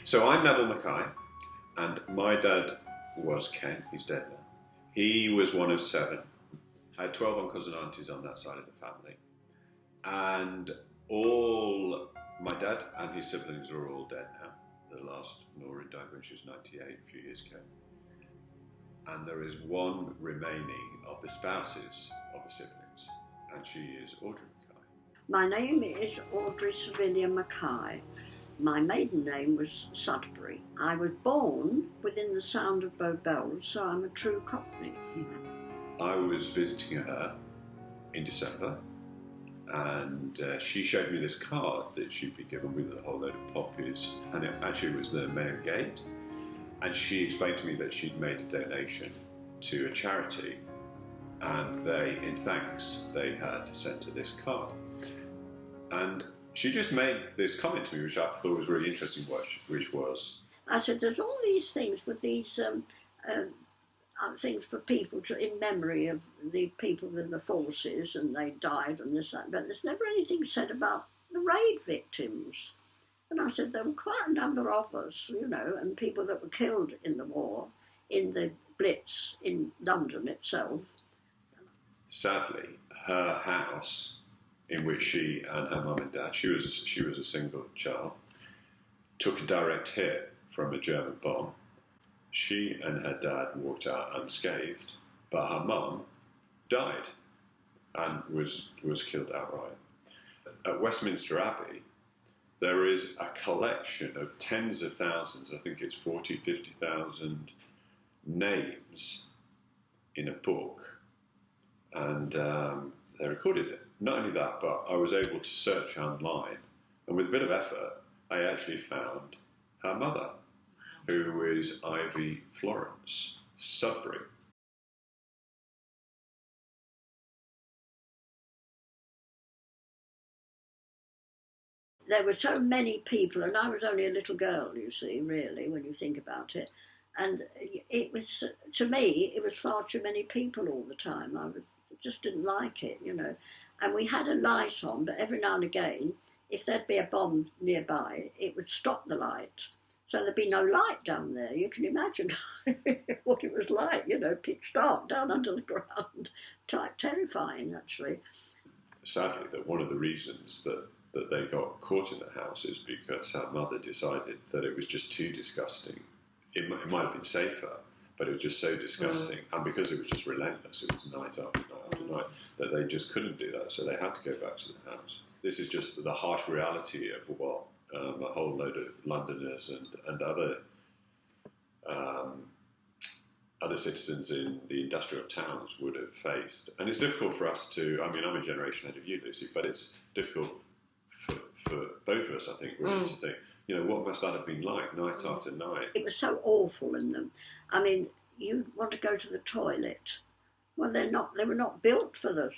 So I'm Neville Mackay, and my dad was Ken. He's dead now. He was one of 7. I had 12 uncles and aunties on that side of the family, and all my dad and his siblings are all dead now. The last Nora died when she was 98 a few years ago, and there is one remaining of the spouses of the siblings, and she is Audrey Mackay. My name is Audrey Mackay. My maiden name was Sudbury. I was born within the sound of Bow Bells, so I'm a true Cockney. I was visiting her in December, and she showed me this card that she'd been given with a whole load of poppies, and it actually was the main gate. And she explained to me that she'd made a donation to a charity, and they, in thanks, they had sent her this card. And she just made this comment to me, which I thought was really interesting, which was... I said, there's all these things with these things for people in memory of the people in the forces, and they died and this, that, but there's never anything said about the raid victims. And I said, there were quite a number of us, and people that were killed in the war, in the Blitz in London itself. Sadly, her house, in which she and her mum and dad, she was a single child, took a direct hit from a German bomb. She and her dad walked out unscathed, but her mum died and was killed outright. At Westminster Abbey, there is a collection of tens of thousands, I think it's 40, 50,000 names in a book, and they recorded it. Not only that, but I was able to search online, and with a bit of effort, I actually found her mother, who is Ivy Florence Sudbury. There were so many people, and I was only a little girl, you see, really, when you think about it. And it was, to me, it was far too many people all the time. I just didn't like it, And we had a light on, but every now and again, if there'd be a bomb nearby, it would stop the light. So there'd be no light down there. You can imagine what it was like, pitch dark down under the ground. Terrifying, actually. Sadly, that one of the reasons that they got caught in the house is because her mother decided that it was just too disgusting. It might have been safer, but it was just so disgusting. And because it was just relentless, it was night after night after night, that they just couldn't do that, so they had to go back to the house. This is just the harsh reality of what a whole load of Londoners and other citizens in the industrial towns would have faced. And it's difficult for us to, I'm a generation ahead of you, Lucy, but it's difficult for both of us, I think, really, to think, what must that have been like night after night? It was so awful in them. You want to go to the toilet. Well, they were not built for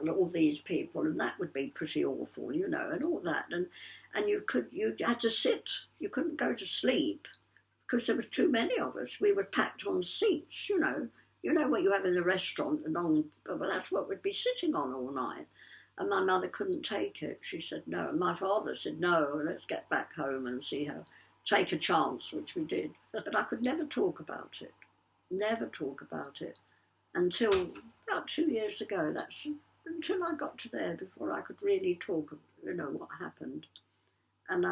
all these people, and that would be pretty awful, and all that. And you had to sit. You couldn't go to sleep because there was too many of us. We were packed on seats, You know what you have in the restaurant, well, that's what we'd be sitting on all night. And my mother couldn't take it. She said no. And my father said, no, let's get back home and take a chance, which we did. But I could never talk about it. Never talk about it. Until about 2 years ago. That's until I got to there before I could really talk, what happened. And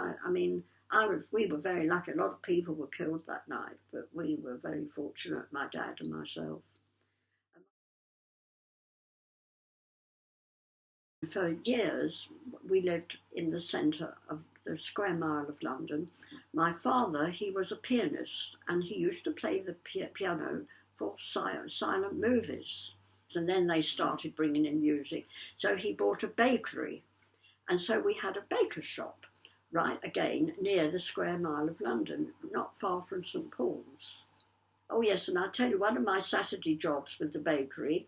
we were very lucky. A lot of people were killed that night, but we were very fortunate, my dad and myself. For years, we lived in the centre of the square mile of London. My father, he was a pianist, and he used to play the piano for silent movies. And then they started bringing in music. So he bought a bakery. And so we had a baker's shop, right, again, near the square mile of London, not far from St Paul's. Oh, yes, and I'll tell you, one of my Saturday jobs with the bakery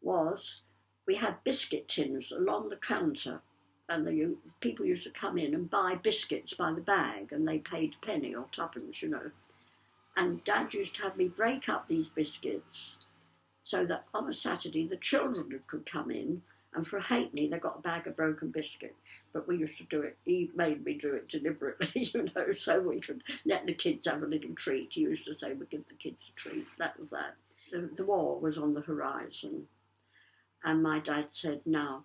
was we had biscuit tins along the counter, and people used to come in and buy biscuits by the bag, and they paid a penny or twopence, And Dad used to have me break up these biscuits so that on a Saturday the children could come in And for a halfpenny, they got a bag of broken biscuits. But we used to do it. He made me do it deliberately, so we could let the kids have a little treat. He used to say, we'd give the kids a treat. That was that. The war was on the horizon. And my dad said, now,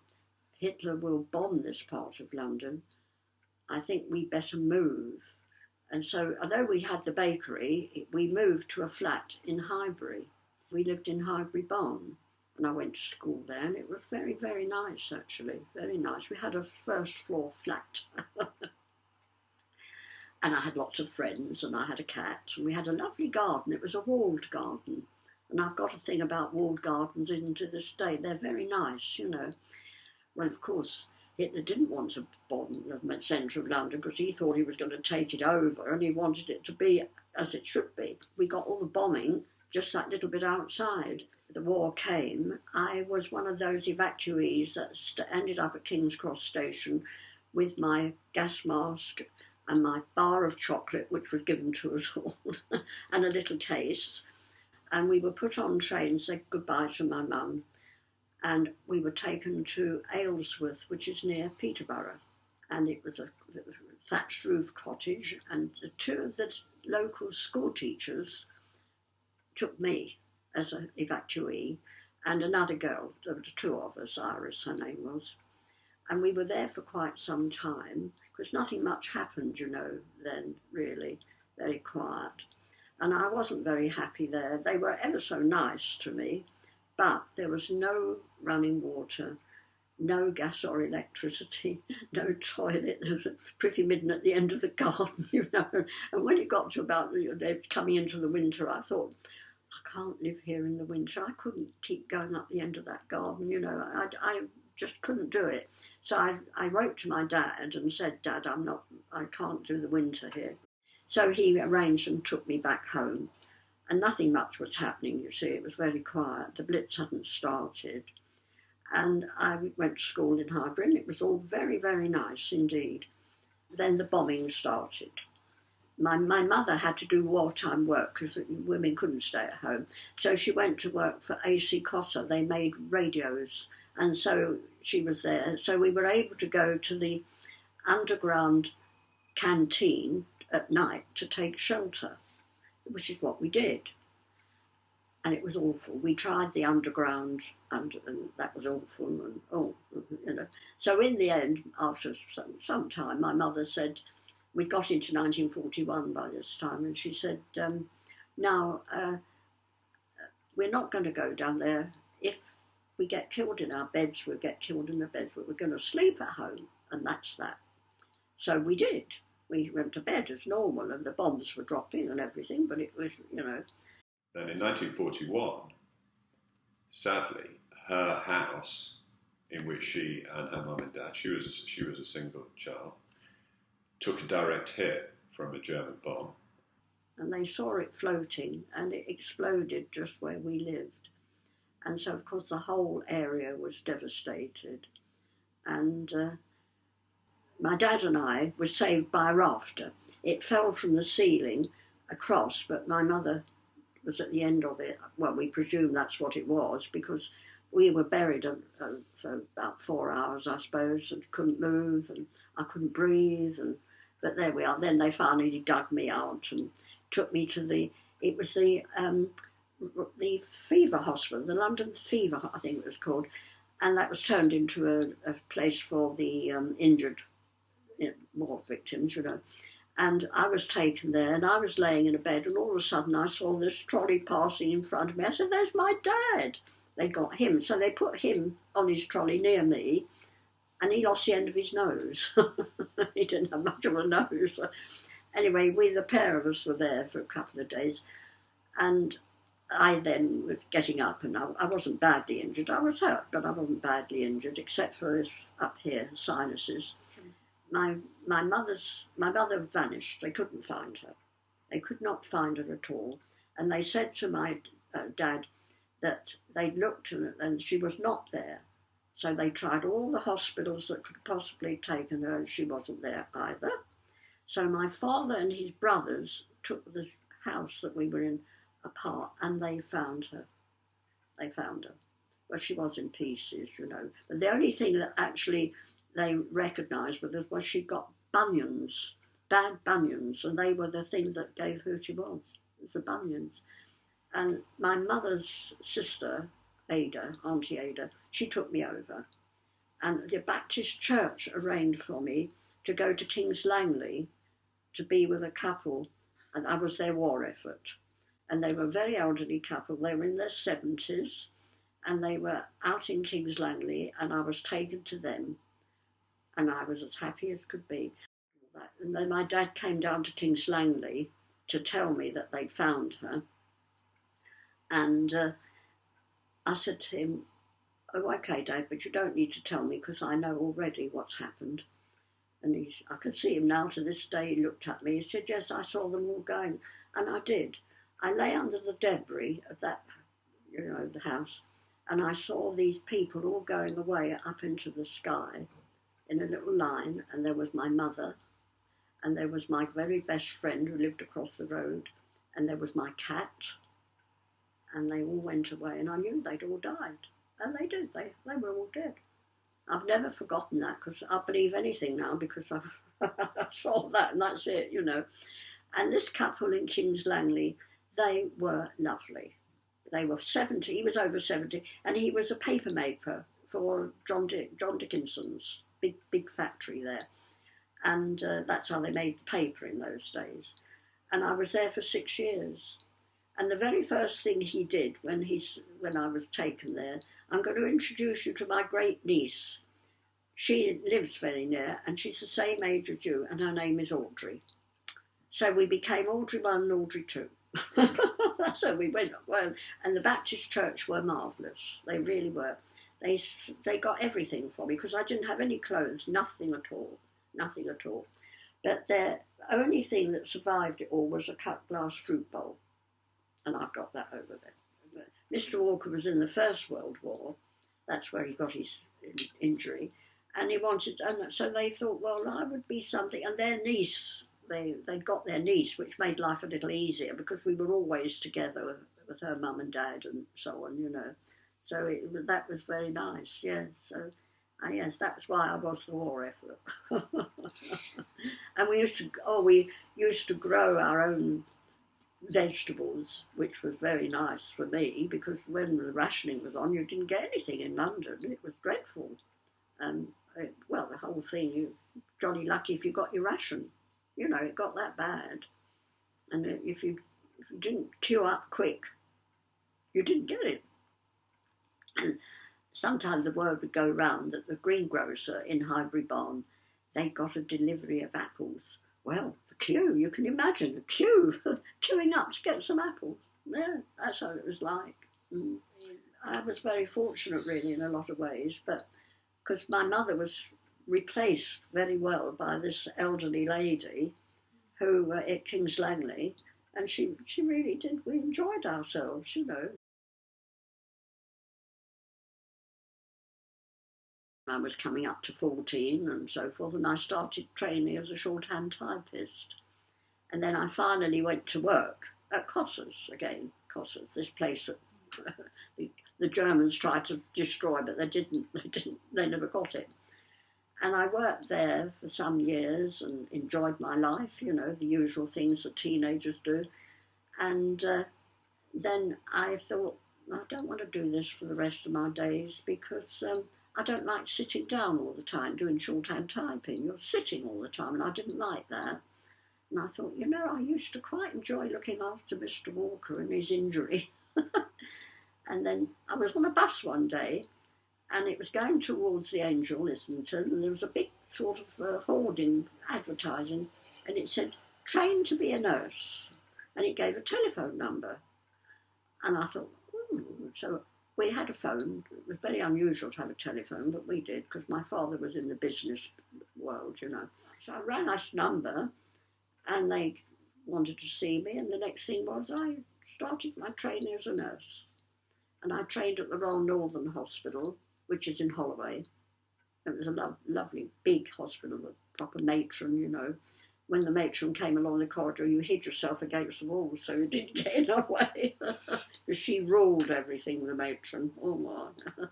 Hitler will bomb this part of London. I think we better move. And so, although we had the bakery, we moved to a flat in Highbury. We lived in Highbury Barn. And I went to school there, and it was very, very nice, actually. Very nice. We had a first-floor flat. And I had lots of friends, and I had a cat, and we had a lovely garden. It was a walled garden. And I've got a thing about walled gardens even to this day. They're very nice, Well, of course, Hitler didn't want to bomb the centre of London because he thought he was going to take it over, and he wanted it to be as it should be. We got all the bombing just that little bit outside. The war came. I was one of those evacuees that ended up at King's Cross Station with my gas mask and my bar of chocolate, which was given to us all, and a little case. And we were put on trains, said goodbye to my mum, and we were taken to Aylesworth, which is near Peterborough. And it was a thatched roof cottage, and the two of the local school teachers took me as an evacuee, and another girl. There were two of us, Iris, her name was. And we were there for quite some time, because nothing much happened, then, really. Very quiet. And I wasn't very happy there. They were ever so nice to me, but there was no running water, no gas or electricity, no toilet. There was a pretty midden at the end of the garden, And when it got to about coming into the winter, I thought, I can't live here in the winter. I couldn't keep going up the end of that garden, I just couldn't do it. So I wrote to my dad and said, Dad, I can't do the winter here. So he arranged and took me back home. And nothing much was happening, you see. It was very quiet. The Blitz hadn't started. And I went to school in Highbury, and it was all very, very nice indeed. Then the bombing started. My mother had to do wartime work because women couldn't stay at home. So she went to work for AC Cossa. They made radios. And so she was there. So we were able to go to the underground canteen at night to take shelter, which is what we did. And it was awful. We tried the underground, and that was awful. And, So in the end, after some time, my mother said, we got into 1941 by this time, and she said, now, we're not going to go down there. If we get killed in our beds, we'll get killed in the beds, but we're going to sleep at home, and that's that. So we did. We went to bed as normal, and the bombs were dropping and everything, but it was, Then in 1941, sadly, her house, in which she and her mum and dad, she was a single child, took a direct hit from a German bomb. And they saw it floating, and it exploded just where we lived. And so, of course, the whole area was devastated. And my dad and I were saved by a rafter. It fell from the ceiling across, but my mother was at the end of it. Well, we presume that's what it was, because we were buried for about 4 hours, I suppose, and couldn't move, and I couldn't breathe. But there we are. Then they finally dug me out and took me to the fever hospital, the London Fever, I think it was called, and that was turned into a place for the injured war victims, And I was taken there, and I was laying in a bed, and all of a sudden I saw this trolley passing in front of me. I said, there's my dad. They got him, so they put him on his trolley near me, and he lost the end of his nose. He didn't have much of a nose. Anyway, the pair of us were there for a couple of days, and I then was getting up, and I wasn't badly injured. I was hurt, but I wasn't badly injured, except for this up here, sinuses. My mother vanished. They couldn't find her. They could not find her at all. And they said to my dad that they'd looked and she was not there. So they tried all the hospitals that could possibly have taken her, and she wasn't there either. So my father and his brothers took the house that we were in apart, and they found her. They found her. Well, she was in pieces, you know. But the only thing that actually they recognised with us was she got bunions, bad bunions, and they were the thing that gave her who she was. It was the bunions. And my mother's sister, Ada, Auntie Ada, she took me over. And the Baptist church arranged for me to go to King's Langley to be with a couple, and I was their war effort. And they were a very elderly couple. They were in their 70s, and they were out in King's Langley, and I was taken to them, and I was as happy as could be. And then my dad came down to King's Langley to tell me that they'd found her. And I said to him, "Oh, okay, Dad, but you don't need to tell me because I know already what's happened." And I could see him now to this day. He looked at me. He said, "Yes, I saw them all going." And I did. I lay under the debris of that, you know, the house, and I saw these people all going away up into the sky in a little line. And there was my mother, and there was my very best friend who lived across the road, and there was my cat, and they all went away, and I knew they'd all died. And they did. They were all dead. I've never forgotten that because I believe anything now because I saw that and that's it, you know. And this couple in King's Langley, they were lovely. They were 70, he was over 70, and he was a paper maker for John Dickinson's big factory there. And that's how they made the paper in those days. And I was there for 6 years. And the very first thing he did when I was taken there, "I'm going to introduce you to my great niece. She lives very near, and she's the same age as you, and her name is Audrey." So we became Audrey 1 and Audrey 2. So we went, well, and the Baptist church were marvellous. They really were. They got everything for me because I didn't have any clothes, nothing at all. But the only thing that survived it all was a cut glass fruit bowl. And I've got that over there. Mr. Walker was in the First World War. That's where he got his injury. And he wanted, and so they thought, well, I would be something. And their niece, they'd got their niece, which made life a little easier because we were always together with her mum and dad and so on, you know. So that was very nice, yeah. So, yes, that's why I was the war effort. And we used to grow our own vegetables, which was very nice for me because when the rationing was on, you didn't get anything in London. It was dreadful. Well, the whole thing, you jolly lucky if you got your ration. You know, it got that bad. And if you didn't queue up quick, you didn't get it. And sometimes the word would go round that the greengrocer in Highbury Barn, they got a delivery of apples. Well, the queue, you can imagine, a queue, queuing up to get some apples. Yeah, that's how it was like. I was very fortunate, really, in a lot of ways, but because my mother was replaced very well by this elderly lady who at King's Langley, and she really did. We enjoyed ourselves, you know. I was coming up to 14 and so forth, and I started training as a shorthand typist. And then I finally went to work at Coss's again. Coss's, this place that the Germans tried to destroy, but they never got it. And I worked there for some years and enjoyed my life, you know, the usual things that teenagers do. And then I thought, I don't want to do this for the rest of my days because I don't like sitting down all the time doing shorthand typing. You're sitting all the time, and I didn't like that. And I thought, you know, I used to quite enjoy looking after Mr. Walker and his injury. And then I was on a bus one day, and it was going towards the Angel, Islington, and there was a big sort of hoarding advertising, and it said, "Trained to be a nurse," and it gave a telephone number. And I thought, so we had a phone. It was very unusual to have a telephone, but we did, because my father was in the business world, you know. So I rang this number, and they wanted to see me, and the next thing was I started my training as a nurse. And I trained at the Royal Northern Hospital, which is in Holloway. It was a lovely, big hospital, a proper matron, you know. when the matron came along the corridor, you hid yourself against the wall so you didn't get in her way. Because she ruled everything, the matron. Oh my.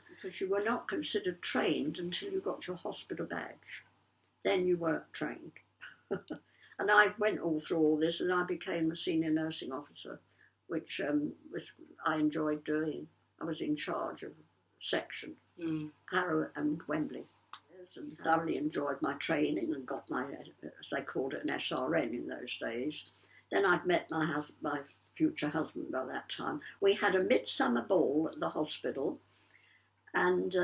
Because you were not considered trained until you got your hospital badge. Then you weren't trained. And I went all through all this, and I became a senior nursing officer, which I enjoyed doing. I was in charge of a section, Harrow and Wembley. And thoroughly enjoyed my training and got my, as they called it, an SRN in those days. Then I'd met my future husband by that time. We had a midsummer ball at the hospital, and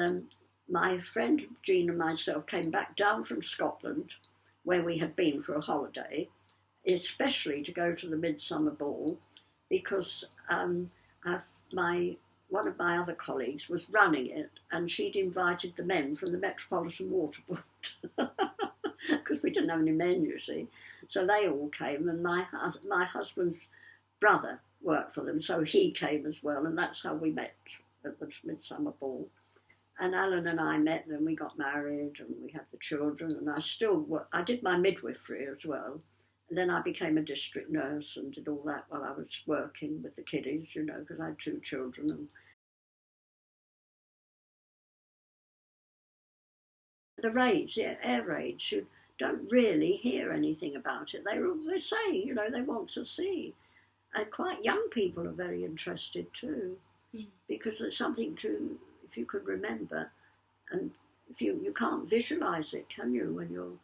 my friend Jean and myself came back down from Scotland, where we had been for a holiday, especially to go to the midsummer ball, because one of my other colleagues was running it, and she'd invited the men from the Metropolitan Water Board, because we didn't have any men, you see. So they all came, and my husband's brother worked for them, so he came as well, and that's how we met at the midsummer ball. And Alan and I met, then we got married, and we had the children, and I did my midwifery as well. And then I became a district nurse and did all that while I was working with the kiddies, you know, because I had 2 children. And the raids, air raids, you don't really hear anything about it. They say, you know, they want to see. And quite young people are very interested too, because it's something to, if you could remember, and if you can't visualise it, can you, when you're,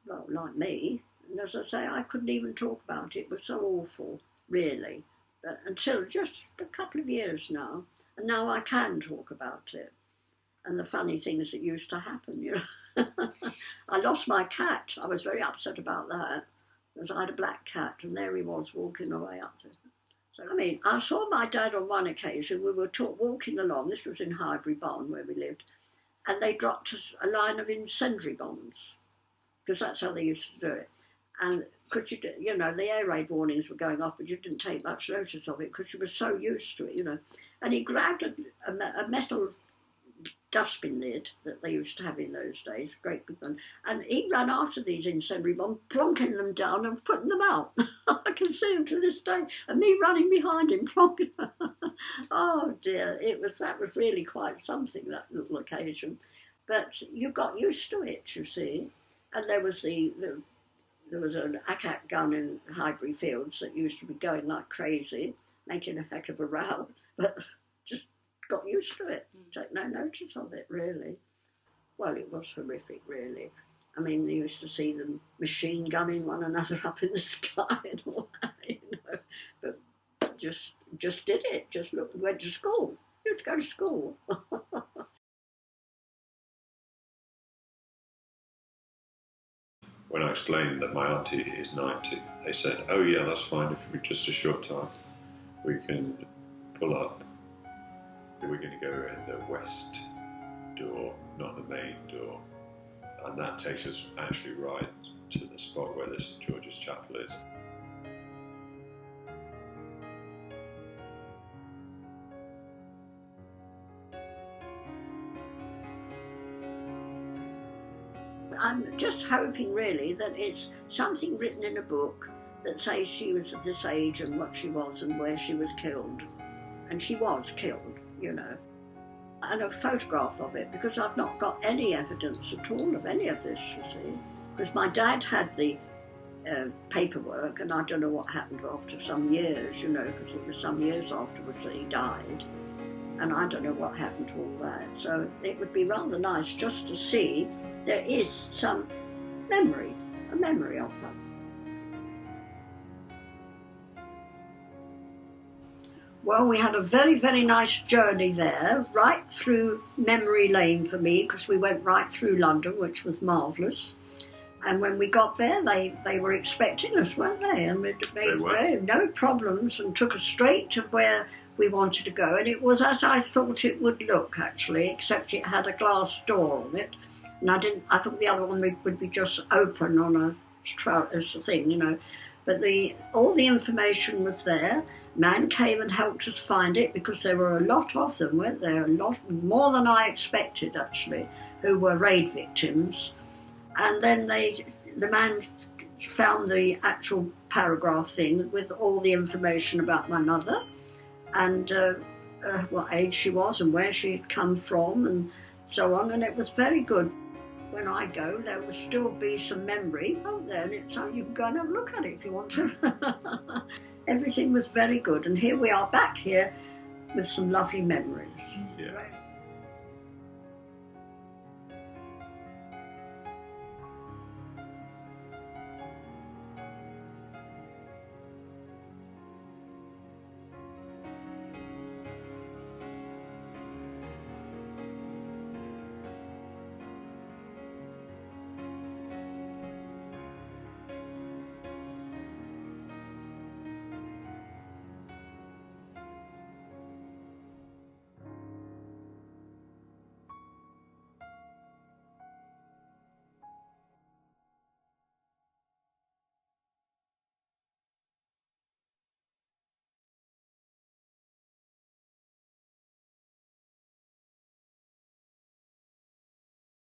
well, like me. And as I say, I couldn't even talk about it. It was so awful, really, but until just a couple of years now. And now I can talk about it. And the funny things that used to happen, you know. I lost my cat. I was very upset about that, because I had a black cat, and there he was walking away up to. So, I mean, I saw my dad on one occasion. We were walking along. This was in Highbury Barn, where we lived, and they dropped us a line of incendiary bombs, because that's how they used to do it. And because you know, the air raid warnings were going off, but you didn't take much notice of it because you were so used to it, you know. And he grabbed a metal dustbin lid that they used to have in those days, great big one, and he ran after these incendiary bombs, plonking them down and putting them out. I can see him to this day, and me running behind him, plonking them. Oh dear, that was really quite something, that little occasion. But you got used to it, you see. And there was there was an ACAT gun in Highbury Fields that used to be going like crazy, making a heck of a row, but just got used to it, take no notice of it, really. Well, it was horrific, really. I mean, they used to see them machine gunning one another up in the sky and all that, you know. But just did it, just went to school. You used to go to school. When I explained that my auntie is 90, they said, oh yeah, that's fine, if we just a short time, we can pull up. We're going to go in the west door, not the main door. And that takes us actually right to the spot where the St George's Chapel is. I'm just hoping, really, that it's something written in a book that says she was of this age and what she was and where she was killed. And she was killed, you know. And a photograph of it, because I've not got any evidence at all of any of this, you see. Because my dad had the paperwork, and I don't know what happened after some years, you know, because it was some years afterwards that he died. And I don't know what happened to all that. So it would be rather nice just to see there is some memory, a memory of her. Well, we had a very, very nice journey there, right through Memory Lane for me, because we went right through London, which was marvellous. And when we got there, they were expecting us, weren't they? And it made no problems and took us straight to where we wanted to go. And it was as I thought it would look, actually, except it had a glass door on it. And I thought the other one would be just open on a thing, you know. But all the information was there. Man came and helped us find it, because there were a lot of them, weren't there? A lot more than I expected, actually, who were raid victims. And then they the man found the actual paragraph thing with all the information about my mother and what age she was and where she'd come from and so on, and it was very good. When I go, there will still be some memory out there, and it's so you can go and have a look at it if you want to. Everything was very good, and here we are back here with some lovely memories. Yeah.